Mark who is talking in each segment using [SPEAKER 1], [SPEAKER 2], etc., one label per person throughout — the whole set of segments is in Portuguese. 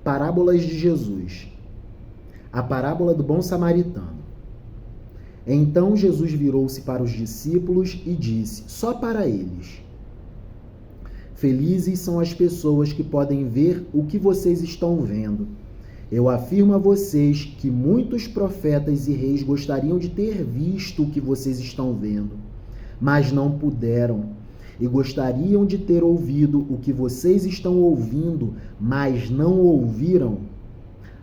[SPEAKER 1] Parábolas de Jesus. A parábola do bom samaritano. Então Jesus virou-se para os discípulos e disse, só para eles: Felizes são as pessoas que podem ver o que vocês estão vendo. Eu afirmo a vocês que muitos profetas e reis gostariam de ter visto o que vocês estão vendo, mas não puderam. E gostariam de ter ouvido o que vocês estão ouvindo, mas não ouviram.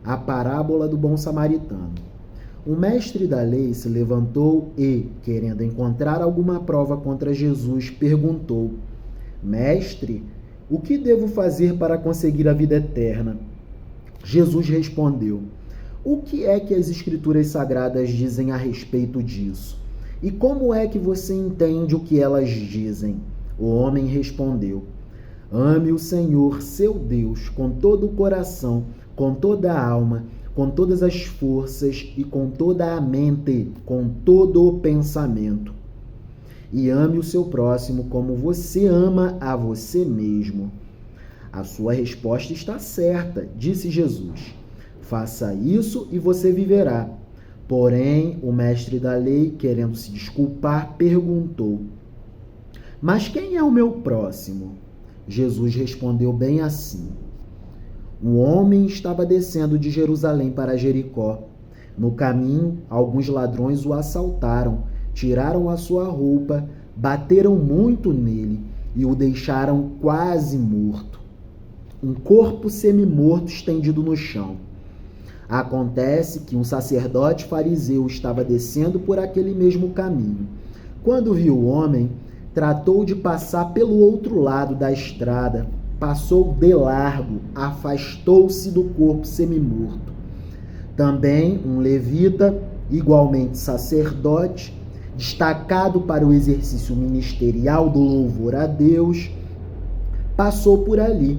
[SPEAKER 1] A parábola do bom samaritano. O mestre da lei se levantou e, querendo encontrar alguma prova contra Jesus, perguntou: Mestre, o que devo fazer para conseguir a vida eterna? Jesus respondeu: O que é que as Escrituras Sagradas dizem a respeito disso? E como é que você entende o que elas dizem? O homem respondeu: Ame o Senhor, seu Deus, com todo o coração, com toda a alma, com todas as forças e com toda a mente, com todo o pensamento. E ame o seu próximo como você ama a você mesmo. A sua resposta está certa, disse Jesus. Faça isso e você viverá. Porém, o mestre da lei, querendo se desculpar, perguntou: Mas quem é o meu próximo? Jesus respondeu bem assim. Um homem estava descendo de Jerusalém para Jericó. No caminho, alguns ladrões o assaltaram, tiraram a sua roupa, bateram muito nele e o deixaram quase morto. Um corpo semi-morto estendido no chão. Acontece que um sacerdote fariseu estava descendo por aquele mesmo caminho. Quando viu o homem, tratou de passar pelo outro lado da estrada, passou de largo, afastou-se do corpo semi-morto. Também um levita, igualmente sacerdote, destacado para o exercício ministerial do louvor a Deus, passou por ali,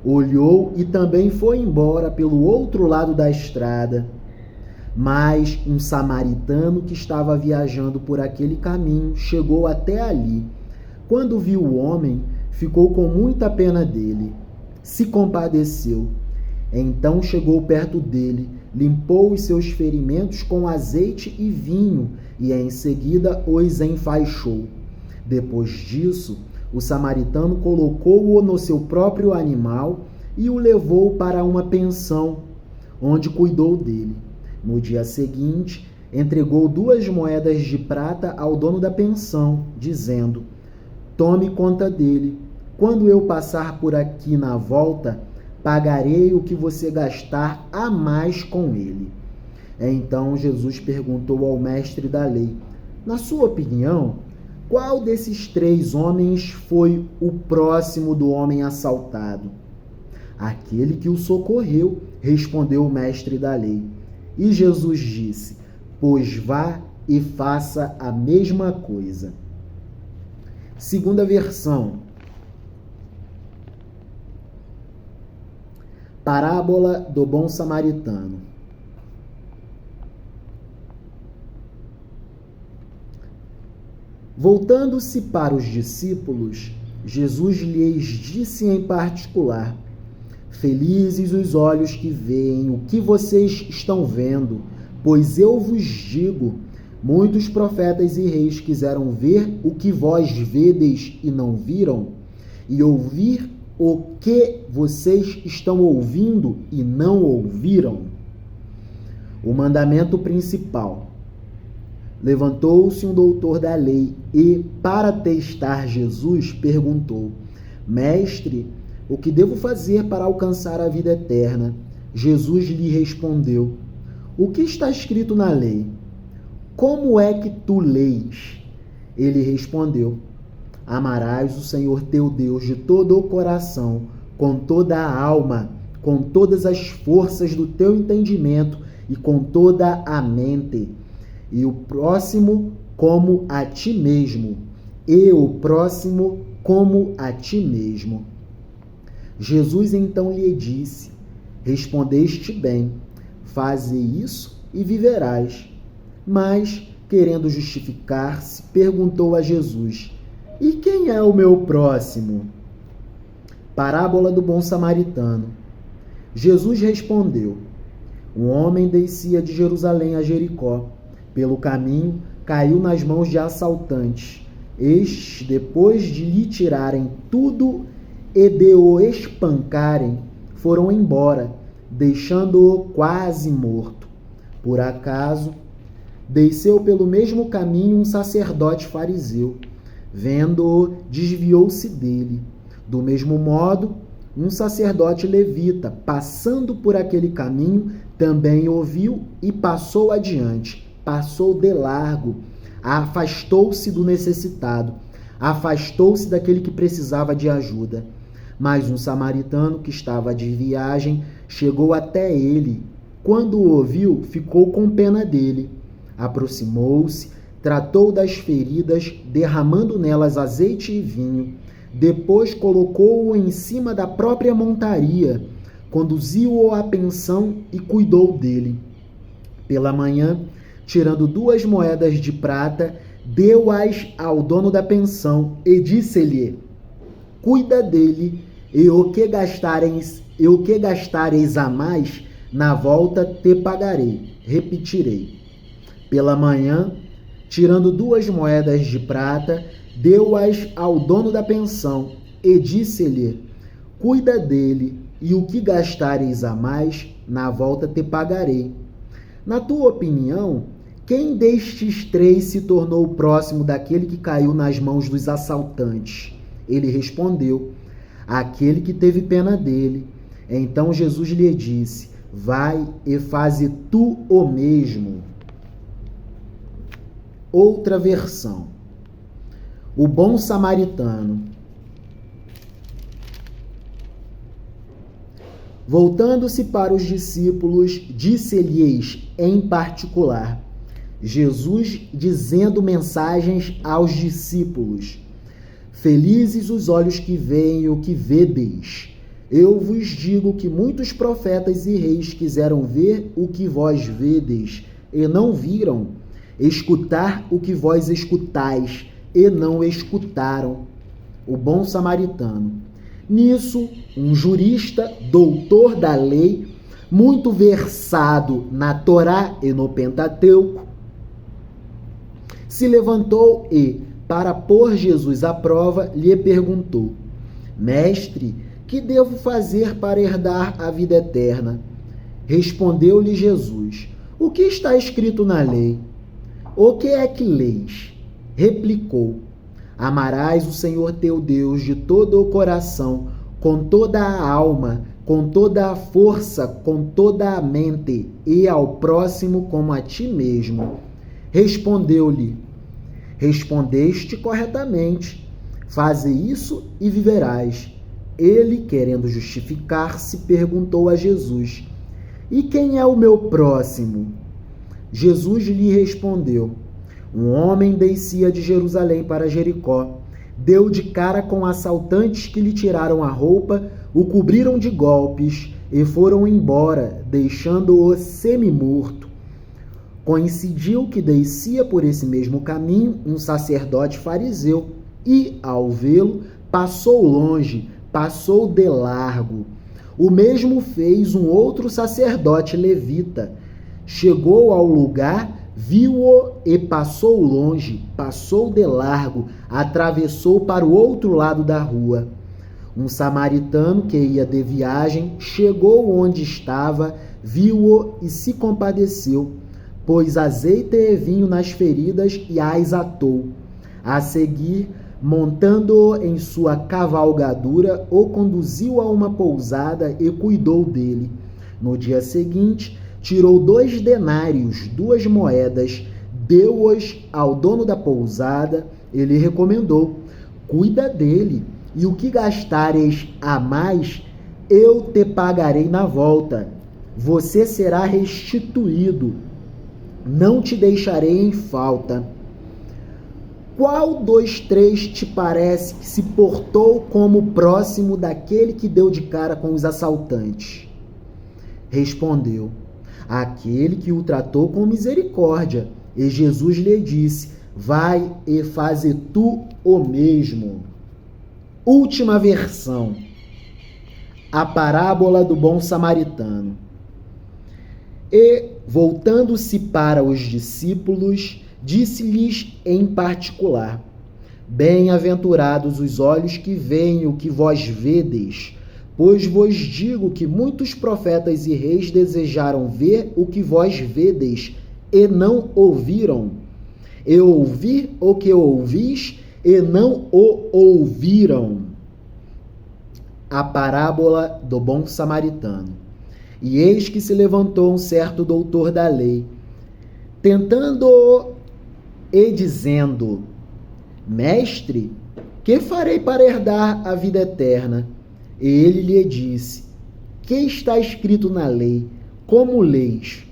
[SPEAKER 1] olhou e também foi embora pelo outro lado da estrada. Mas um samaritano que estava viajando por aquele caminho chegou até ali. Quando viu o homem, ficou com muita pena dele. Se compadeceu. Então chegou perto dele, limpou os seus ferimentos com azeite e vinho e em seguida os enfaixou. Depois disso, o samaritano colocou-o no seu próprio animal e o levou para uma pensão, onde cuidou dele. No dia seguinte, entregou 2 moedas de prata ao dono da pensão, dizendo: Tome conta dele. Quando eu passar por aqui na volta, pagarei o que você gastar a mais com ele. Então Jesus perguntou ao mestre da lei: Na sua opinião, qual desses 3 homens foi o próximo do homem assaltado? Aquele que o socorreu, respondeu o mestre da lei. E Jesus disse: Pois vá e faça a mesma coisa. Segunda versão. Parábola do bom samaritano. Voltando-se para os discípulos, Jesus lhes disse em particular: Felizes os olhos que veem o que vocês estão vendo, pois eu vos digo, muitos profetas e reis quiseram ver o que vós vedes e não viram, e ouvir o que vocês estão ouvindo e não ouviram. O mandamento principal. Levantou-se um doutor da lei e, para testar Jesus, perguntou: Mestre, o que devo fazer para alcançar a vida eterna? Jesus lhe respondeu: O que está escrito na lei? Como é que tu lês? Ele respondeu: Amarás o Senhor teu Deus de todo o coração, com toda a alma, com todas as forças do teu entendimento e com toda a mente, e o próximo como a ti mesmo, e o próximo como a ti mesmo. Jesus então lhe disse: Respondeste bem, faze isso e viverás. Mas, querendo justificar-se, perguntou a Jesus: E quem é o meu próximo? Parábola do bom samaritano. Jesus respondeu: um homem descia de Jerusalém a Jericó. Pelo caminho, caiu nas mãos de assaltantes. Estes, depois de lhe tirarem tudo e de o espancarem, foram embora, deixando-o quase morto. Por acaso, desceu pelo mesmo caminho um sacerdote fariseu. Vendo-o, desviou-se dele. Do mesmo modo, um sacerdote levita, passando por aquele caminho, também ouviu e passou adiante. Passou de largo, afastou-se do necessitado, afastou-se daquele que precisava de ajuda. Mas um samaritano que estava de viagem chegou até ele. Quando o ouviu, ficou com pena dele. Aproximou-se, tratou das feridas, derramando nelas azeite e vinho. Depois colocou-o em cima da própria montaria, conduziu-o à pensão e cuidou dele. Pela manhã, tirando 2 moedas de prata, deu-as ao dono da pensão e disse-lhe: cuida dele, e o que gastareis a mais, na volta te pagarei, repetirei. Pela manhã, tirando 2 moedas de prata, deu-as ao dono da pensão e disse-lhe: cuida dele, e o que gastareis a mais, na volta te pagarei. Na tua opinião, quem destes 3 se tornou próximo daquele que caiu nas mãos dos assaltantes? Ele respondeu: aquele que teve pena dele. Então Jesus lhe disse: vai e faze tu o mesmo. Outra versão. O bom samaritano. Voltando-se para os discípulos, disse-lhes em particular, Jesus dizendo mensagens aos discípulos: felizes os olhos que veem o que vedeis. Eu vos digo que muitos profetas e reis quiseram ver o que vós vedeis e não viram, escutar o que vós escutais e não escutaram. O bom samaritano. Nisso, um jurista, doutor da lei, muito versado na Torá e no Pentateuco, se levantou e, para pôr Jesus à prova, lhe perguntou: mestre, que devo fazer para herdar a vida eterna? Respondeu-lhe Jesus: o que está escrito na lei? O que é que leis? Replicou: amarás o Senhor teu Deus de todo o coração, com toda a alma, com toda a força, com toda a mente, e ao próximo como a ti mesmo. Respondeu-lhe: respondeste corretamente. Faze isso e viverás. Ele, querendo justificar-se, perguntou a Jesus: e quem é o meu próximo? Jesus lhe respondeu: um homem descia de Jerusalém para Jericó. Deu de cara com assaltantes que lhe tiraram a roupa, o cobriram de golpes e foram embora, deixando-o semi-morto. Coincidiu que descia por esse mesmo caminho um sacerdote fariseu e, ao vê-lo, passou longe, passou de largo. O mesmo fez um outro sacerdote levita. Chegou ao lugar, viu-o e passou longe, passou de largo, atravessou para o outro lado da rua. Um samaritano que ia de viagem chegou onde estava, viu-o e se compadeceu. Pôs azeite e vinho nas feridas e as atou. A seguir, montando-o em sua cavalgadura, o conduziu a uma pousada e cuidou dele. No dia seguinte, tirou 2 denários, 2 moedas, deu-os ao dono da pousada e lhe recomendou: cuida dele, e o que gastares a mais, eu te pagarei na volta. Você será restituído. Não te deixarei em falta. Qual dos 3 te parece que se portou como próximo daquele que deu de cara com os assaltantes? Respondeu: aquele que o tratou com misericórdia. E Jesus lhe disse: vai e faze tu o mesmo. Última versão. A parábola do bom samaritano. E, voltando-se para os discípulos, disse-lhes em particular: Bem-aventurados os olhos que veem o que vós vedes, pois vos digo que muitos profetas e reis desejaram ver o que vós vedes e não ouviram, e ouvir o que ouvis e não o ouviram. A parábola do bom samaritano. E eis que se levantou um certo doutor da lei, tentando-o e dizendo: Mestre, que farei para herdar a vida eterna? E ele lhe disse: Que está escrito na lei? Como leis?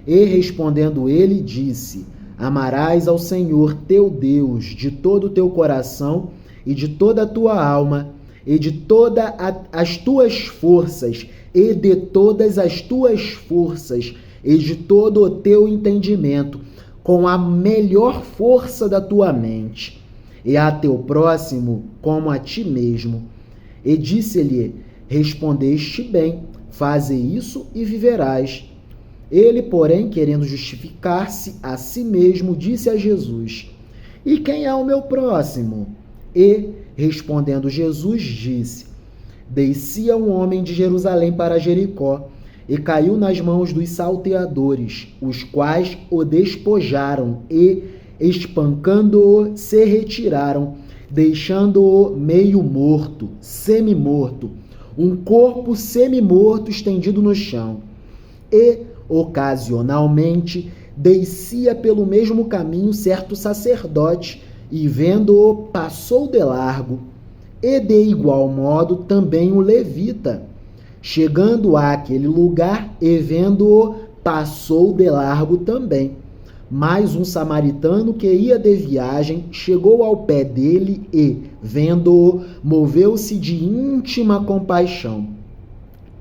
[SPEAKER 1] E respondendo ele, disse: Amarás ao Senhor teu Deus de todo o teu coração e de toda a tua alma e de todas as tuas forças e de todas as tuas forças e de todo o teu entendimento, com a melhor força da tua mente, e a teu próximo como a ti mesmo. E disse-lhe: Respondeste bem, faze isso e viverás. Ele, porém, querendo justificar-se a si mesmo, disse a Jesus: E quem é o meu próximo? E, respondendo Jesus, disse: Descia um homem de Jerusalém para Jericó, e caiu nas mãos dos salteadores, os quais o despojaram e, espancando-o, se retiraram, deixando-o meio morto, semi-morto, um corpo semi-morto estendido no chão. E, ocasionalmente, descia pelo mesmo caminho certo sacerdote, e vendo-o, passou de largo. E de igual modo também o levita, chegando àquele lugar e vendo-o, passou de largo também. Mas um samaritano que ia de viagem chegou ao pé dele e, vendo-o, moveu-se de íntima compaixão.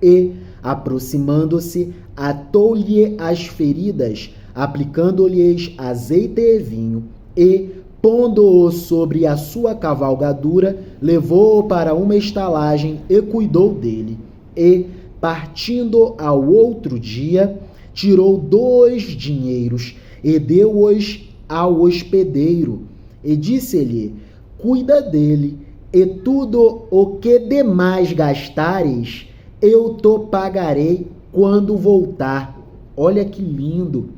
[SPEAKER 1] E, aproximando-se, atou-lhe as feridas, aplicando-lhes azeite e vinho, e, pondo-o sobre a sua cavalgadura, levou-o para uma estalagem e cuidou dele. E, partindo ao outro dia, tirou 2 dinheiros e deu-os ao hospedeiro, e disse-lhe: Cuida dele, e tudo o que demais gastares, eu te pagarei quando voltar. Olha que lindo!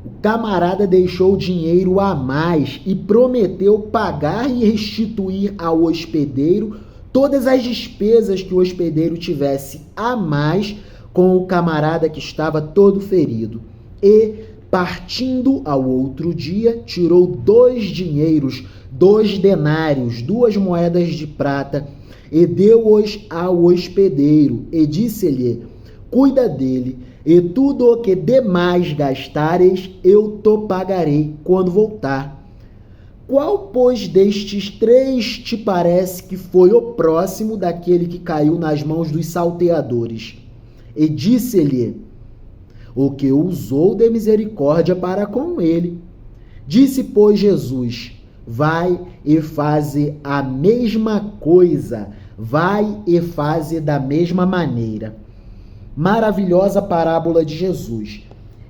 [SPEAKER 1] O camarada deixou dinheiro a mais e prometeu pagar e restituir ao hospedeiro todas as despesas que o hospedeiro tivesse a mais com o camarada que estava todo ferido. E, partindo ao outro dia, tirou 2 dinheiros, 2 denários, 2 moedas de prata, e deu-os ao hospedeiro, e disse-lhe: Cuida dele, e tudo o que demais gastares, eu te pagarei quando voltar. Qual, pois, destes 3 te parece que foi o próximo daquele que caiu nas mãos dos salteadores? E disse-lhe: O que usou de misericórdia para com ele. Disse, pois, Jesus: Vai e faze a mesma coisa, vai e faze da mesma maneira. Maravilhosa parábola de Jesus.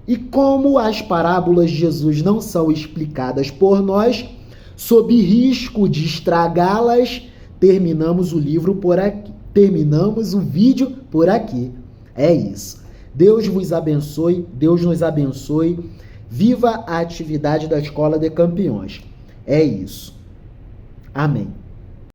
[SPEAKER 1] E como as parábolas de Jesus não são explicadas por nós, sob risco de estragá-las, terminamos o livro por aqui. Terminamos o vídeo por aqui. É isso. Deus vos abençoe, Deus nos abençoe. Viva a atividade da Escola de Campeões. É isso. Amém.